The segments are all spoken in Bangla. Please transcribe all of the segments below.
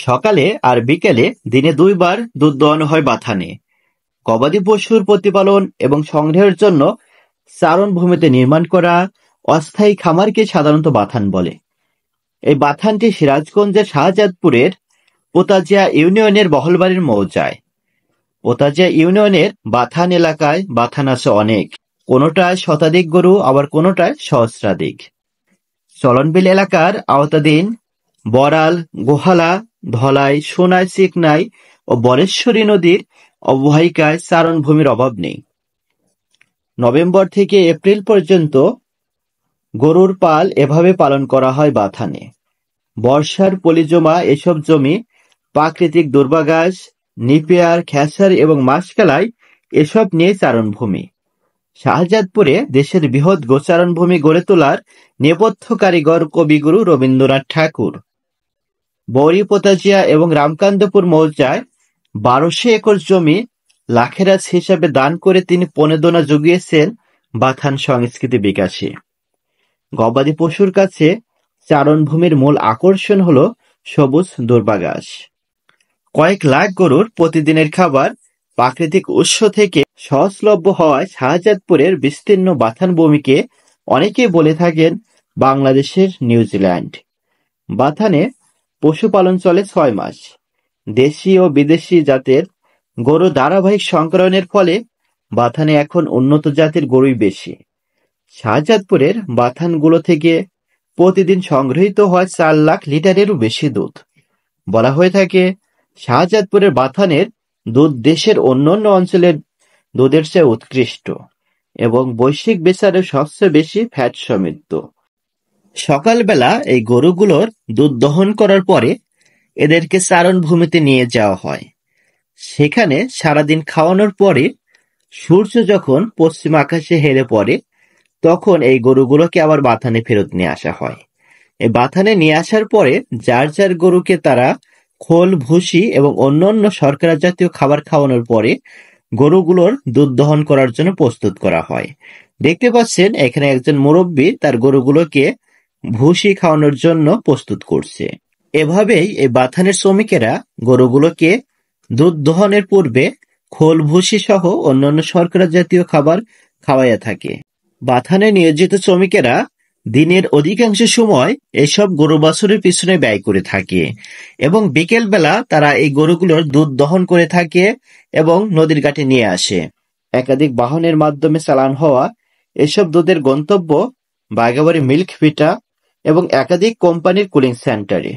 সকালে আর বিকেলে দিনে ২ বার দুধ দোয়ানো হয় বাথানে। গবাদি পশুর প্রতিপালন এবং সংগ্রহের জন্য চারণভূমিতে নির্মাণ করা অস্থায়ী খামারকে সাধারণত বাথান বলে। এই বাথানটি সিরাজগঞ্জের শাহজাদপুরের পোতাজিয়া ইউনিয়নের বহলবাড়ির মৌজায়। পোতাজিয়া ইউনিয়নের বাথান এলাকায় বাথান আছে অনেক, কোনোটায় শতাধিক গরু আবার কোনোটায় সহস্রাধিক। চলনবিল এলাকার আওতাধীন বড়াল, গোহালা, ধলাই, সোনাই, চিকনাই ও বরেশ্বরী নদীর অববাহিকায় চারণভূমির অভাব নেই। নভেম্বর থেকে এপ্রিল পর্যন্ত গরুর পাল এভাবে পালন করা হয় বাথানে। বর্ষার পলিজমা এসব জমি প্রাকৃতিক দুর্বাঘাস, নিপিয়ার, খেসার এবং মাসকালাই এসব নিয়ে চারণভূমি। শাহজাদপুরে দেশের বৃহৎ গোচারণভূমি গড়ে তোলার নেপথ্য কারিগর কবিগুরু রবীন্দ্রনাথ ঠাকুর। বৌরি, পোতাজিয়া এবং রামকান্তপুর মৌজায় ১২০০ একর জমি লাখেরাজ হিসাবে দান করে তিনি প্রণোদনা জুগিয়েছেন বাথান সংস্কৃতি বিকাশে। গবাদি পশুর কাছে চারণভূমির মূল আকর্ষণ হল সবুজ দুর্বাঘাস। কয়েক লাখ গরুর প্রতিদিনের খাবার প্রাকৃতিক উৎস থেকে সহজলভ্য হওয়ায় শাহজাদপুরের বিস্তীর্ণ বাথান ভূমিকে অনেকেই বলে থাকেন বাংলাদেশের নিউজিল্যান্ড। বাথানে পশুপালন চলে ৬ মাস। দেশি ও বিদেশি জাতের গরু ধারাবাহিক সংকরণের ফলে বাথানে এখন উন্নত জাতের গরুই বেশি। শাহজাদপুরের বাথানগুলো থেকে প্রতিদিন সংগৃহীত হয় ৪ লাখ লিটারেরও বেশি দুধ। বলা হয়ে থাকে শাহজাদপুরের বাথানের দুধ দেশের অন্যান্য অঞ্চলের দুধের চেয়ে উৎকৃষ্ট এবং বৈশ্বিক বিচারে সবচেয়ে বেশি ফ্যাট সমৃদ্ধ। সকালবেলা এই গরুগুলোর দুধ দহন করার পরে এদেরকে চারণভূমিতে নিয়ে যাওয়া হয়। সেখানে সারাদিন খাওয়ানোর পরে সূর্য যখন পশ্চিম আকাশে হেলে পড়ে তখন এই গরুগুলোকে আবার বাথানে ফেরত নিয়ে আসা হয়। এই বাথানে নিয়ে আসার পরে যার যার গরুকে তারা খোল, ভুসি এবং অন্যান্য শর্করা জাতীয় খাবার খাওয়ানোর পরে গরুগুলোর দুধ দহন করার জন্য প্রস্তুত করা হয়। দেখতে পাচ্ছেন এখানে একজন মুরব্বী তার গরুগুলোকে ভুসি খাওয়ানোর জন্য প্রস্তুত করছে। এভাবেই এই বাথানের শ্রমিকেরা গরুগুলোকে দুধ দহনের পূর্বে খোল, ভুসি সহ অন্যান্য শর্করা জাতীয় খাবার খাওয়াইয়া থাকে। বাথানে নিয়োজিত শ্রমিকেরা দিনের অধিকাংশ সময় এসব গরু বাছুরের পিছনে ব্যয় করে থাকে এবং বিকেল বেলা তারা এই গরুগুলোর দুধ দহন করে থাকে এবং নদীর ঘাটে নিয়ে আসে। একাধিক বাহনের মাধ্যমে চালান হওয়া এসব দুধের গন্তব্য বাঘাবাড়ি মিল্ক ভিটা এবং একাধিক কোম্পানির কুলিং সেন্টারে।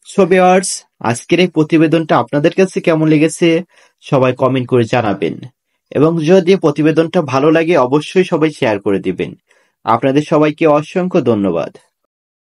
সো ভিউয়ার্স, আজকের এই প্রতিবেদনটা আপনাদের কাছে কেমন লেগেছে সবাই কমেন্ট করে জানাবেন এবং যদি প্রতিবেদনটা ভালো লাগে অবশ্যই সবাই শেয়ার করে দিবেন। আপনাদের সবাইকে অসংখ্য ধন্যবাদ।